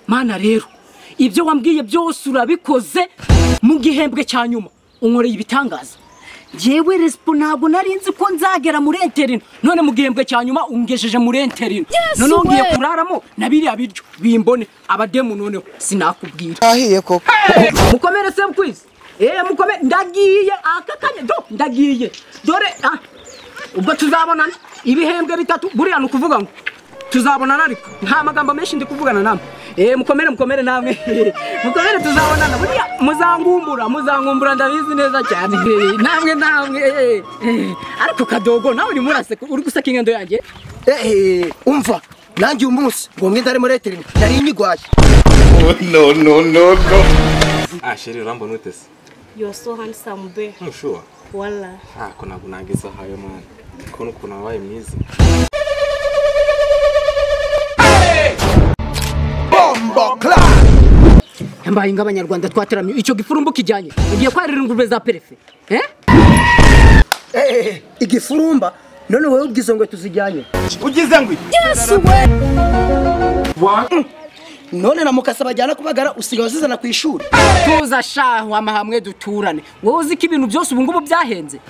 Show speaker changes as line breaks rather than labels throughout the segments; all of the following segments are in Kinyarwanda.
Mana rero ibyo wambwiye byose urabikoze mu gihembwe cya nyuma unkoreye ibitangaza jewe respo ntabwo narinzi ko nzagera muri enterino none mu gihembwe cya nyuma ungejeje muri enterino none ngiye kuraramo nabiriya biryo bimbone abademu noneho sinakubwira
ahiye koko
mukomere se mkwizi mukomere ndagiye akakanye do ndagiye dore ubwo tuzabonana ibihembwe bitatu buriya nukuvuga ngo tuzabonana ariko nta magambo menshi ndi kuvugana namwe mukomere namwe mukomere tuzabonana buriya muzangumbura ndabizi neza cyane namwe ariko kadogo nawe uri muraseka uri guseka ingendo yanjye
umva nanjye umunsi ngo mwenda ari muri eterine nari inyigwaye
no sheri urambona utese
You're so handsome, babe.
I'm sure.
Wala.
Kuna kunagisa hayo man. Kuna wae mwizi.
Bombo clan.
Mbaye inga abanyarwanda twateramye icyo gifurumbu kijyanye. Ugiye kwarira ingurube za perefe.
Igifurumba none wowe ubwizo ngo tuzijyanye.
Ugize ngwi.
Yes, we.
What?
None na mukasa bajyana kubagara usigaye uzizana ku ishuri.
Tuza shaho amahamwe duturane. Wowe uzi ko ibintu byose ubu ngubu byahenze.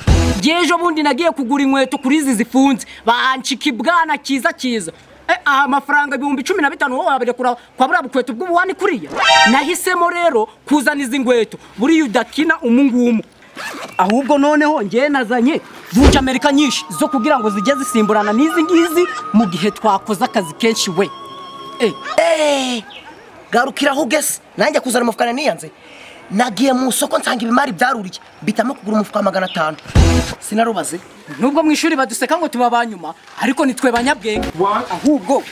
Jejo bundi nagiye kugura inkweto kuri izi zifunze. Bancika ibwana kiza. Amafaranga 15,000 wowe wabere kwa bura bukweto bw'ubuwani kuriya. Nahisemo rero kuzana izi nkweto. Buri udakina umungumu. Ahubwo noneho ngiye nazanye vuja Amerika nyinshi zo kugira ngo zijye zisimburana n'izi ngizi mu gihe twakoze akazi kenshi we.
Garukiraho gese nanjye kuzana amufukana niyanze nagiye mu soko nsanga ibimari byaruriye bitamo kugura umufuka 500 sinarubaze
nubwo mu ishuri baduseka ngo tuba banyuma ariko nitwe banyabwenge ahubwo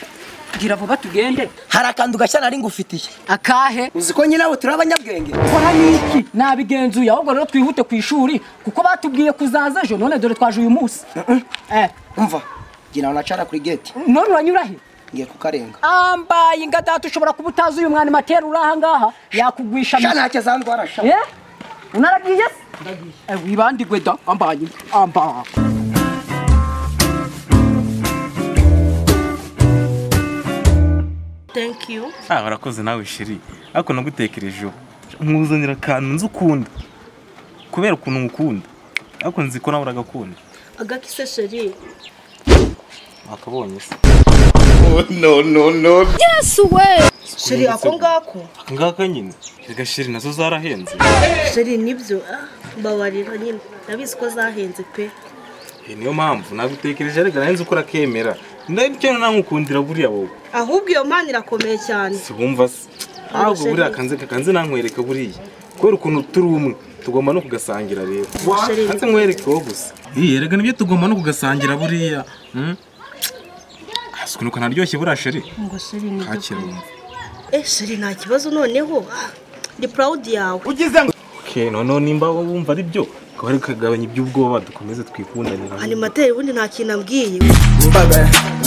gira vuba tugende
hari akandu gashya nari ngufitiye
akahe
uziko nyine abo turi abanyabwenge
kora niki nabigenzuye ahubwo rero twihute ku ishuri kuko batubwiye kuzaza ejo none dore twaje uyu munsi
umva gira unacara kuri gate
none uranyura he
ngiye kukarenga
ambaye ingatatu ushobora kubutaza uyu mwana matera uraha ngaha yakugwisha
shana hake zandwara sha
unaragiye wibandigwe da ambaye
Thank you.
Barakoze nawe shiri ariko nagutekerejeho nkuzanira kantu nzi ukunda kubera ukuntu ngukunda ariko nzi ko nawe uragakunda
Agakise sheri.
Akabonye se
no. Yes, we. Sheri ako ngako.
Ngaka nyine. Ega sheri nazo zarahenze.
Sheri nibyo babarira nyine. Nabizi ko zahenze pe.
Niyo mpamvu nagutekereje rega nahenze ukora kemera. Ndabyo nankukundira buriya wowe.
Ahubwo iyo mana irakomeye cyane.
Sibumva se. Ahubwo buriya kanze nankwereka buriya. Kwera ukuntu turi umwe tugomba no kugasangira rero. Kanze nkwereke wowe gusa. Rega nibyo tugomba no kugasangira buriya. Asikunuka naryoshye buriya sheri.
Ngo sheri ni
Kakirumva.
Sheri nta kibazo noneho. Ndi proud yawe.
Ugize ngo okay none nimba wumva ari byo kwari kagabanya iby'ubwoba dukomeze twikundanira
animateur ubundi nta kintu ambwiye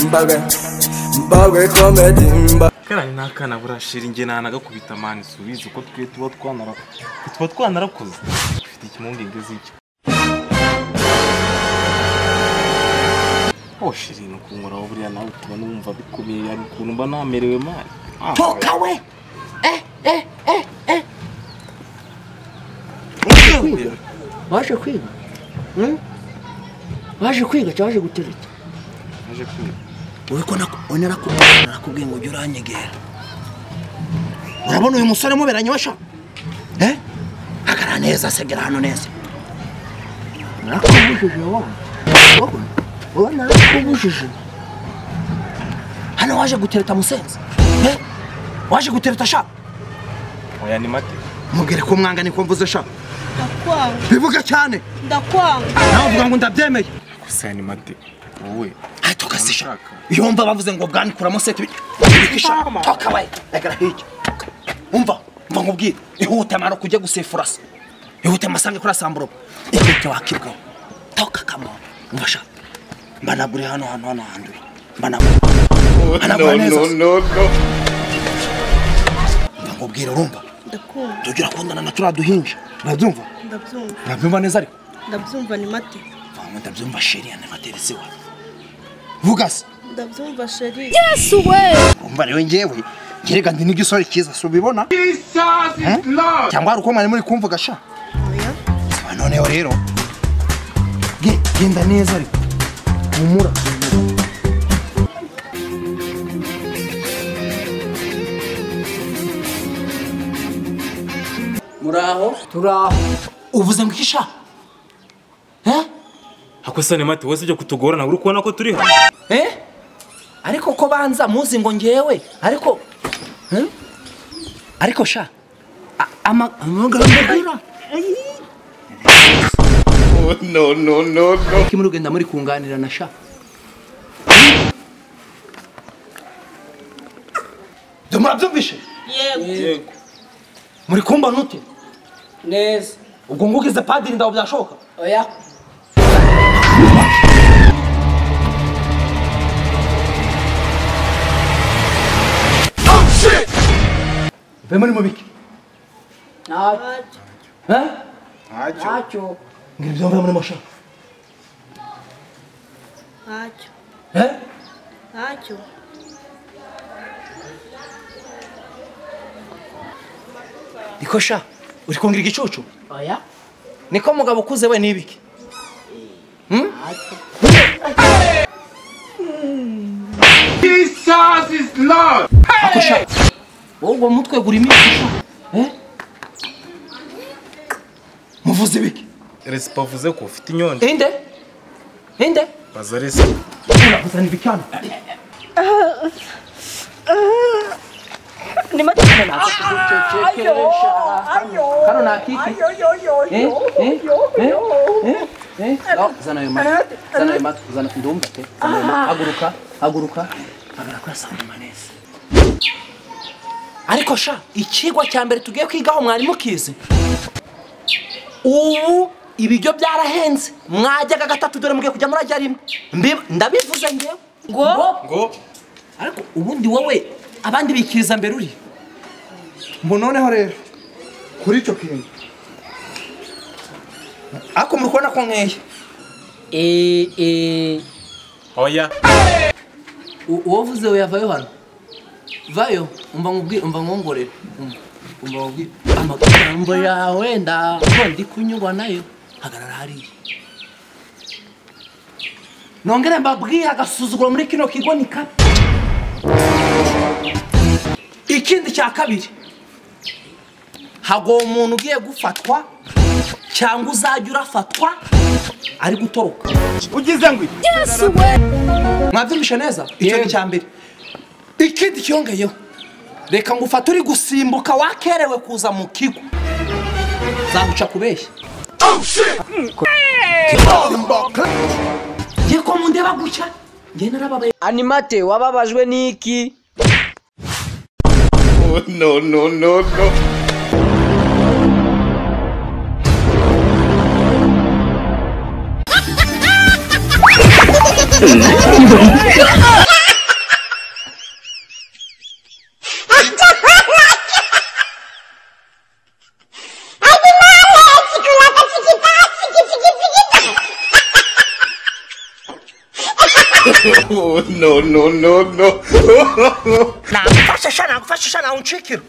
MBAGWE COMEDY
karani nakana burashira inge nanagakubita mani subiza uko twe tuba twanarakoze ufite ikimumbinge z'icyo shiri no kunkora buriya nawe tuba numva bikomeye ari ukuntu mba namerewe mani
toka we waje kwiga waje kwiga cyaje gutereta
naje kwiga
wowe ko nakubwiye ngo uranyegera urabona uyu musore muberanye washa akara neza segera hano neza nakubujije wowe nakubujije hano waje gutereta musenze waje gutereta sha
oya ni mate
mubwire ko mwanga ni ko mvuze sha
ndakwanga
bivuga cyane
ndakwanga
nawe uvuga ngo ndabyemeye
gusa ni mate wowe
tukasisha yumva bavuze ngo bwanikuramo sete toka we egara hirya umva nkubwire ihute mara kujya gusefura se ihute masange kuri asamburo ihute wakibwa toka kamo umfasha mbanagure hano handuye mbanagure no nkubwire urumva
ndakumva
tugira kundana na turaduhinja urabyumva urabyumva neza ariko
ndabyumva ni mate
ndabyumva sheri ya nevaterese wa vuga se
ndabyumva sheri.
umva rero njyewe ngerega ndi n'igisore cyiza si ubibona cyangwa hari uko mwari muri kumvuga sha noneho rero genda neza ariko humura
muraho turaho
uvuze ngo ikisha
Akosa ni mate wese byo kutugorana uri kubona ko turi hano.
ariko ko banza muzi ngo ngewe ariko sha amagambo no kimwe ugenda muri kunganira na sha murabyumvishe
Yego.
muri kumba nute
neza
ubwo ngugize padiri ndaho byashoboka
oya
ve muri mubiki
ntacyo
ngira ibyo mvuye muri masha
Ntacyo.
niko sha uri kungira igicucu
oya
niko mugabo ukuze we nibiki
Jesus is Lord.
ako sha wowe mutwe guri imiti sha muvuze ibiki
Resipa vuze ko ufite inyonde.
inde
Baza resipa.
uzana ibikano
ni matana na kugucecekesha kano nakiki zana ayo mata zana ndumva te haguruka kurasana neza
ariko sha ikigwa cya mbere tugiye kwigaho mwarimu kize ubu ibiryo byarahenze mwajyaga gatatu dore mugiye kujya murajya rimwe ndabivuze ngewe
Ngo
ariko ubundi wowe abandi bikiriza mbere uri mbo noneho rero kuri icyo kintu ariko muri kubona ko nkeye
oya.
uwavuze we yavayo hano vayo umva nkongorere umva nkubwire amagambo yawe ndi kunyurwa nayo hagarara hariya nongere mbabwire agasuzuguro muri kino kigo ni kabi ikindi cya kabiri hago umuntu ugiye gufatwa cyangwa uzajya urafatwa ari gutoroka
Ugize ngo
mwabyumvishe neza icyo ni cya mbere ikindi cyongeyeho reka ngo ufate uri gusimbuka wakerewe kuza mu kigo zaguca kubeshya ngiye ko mundeba guca ngiye narababaye
animate wababajwe n'iki
no. No.
nagufasha sha uncikira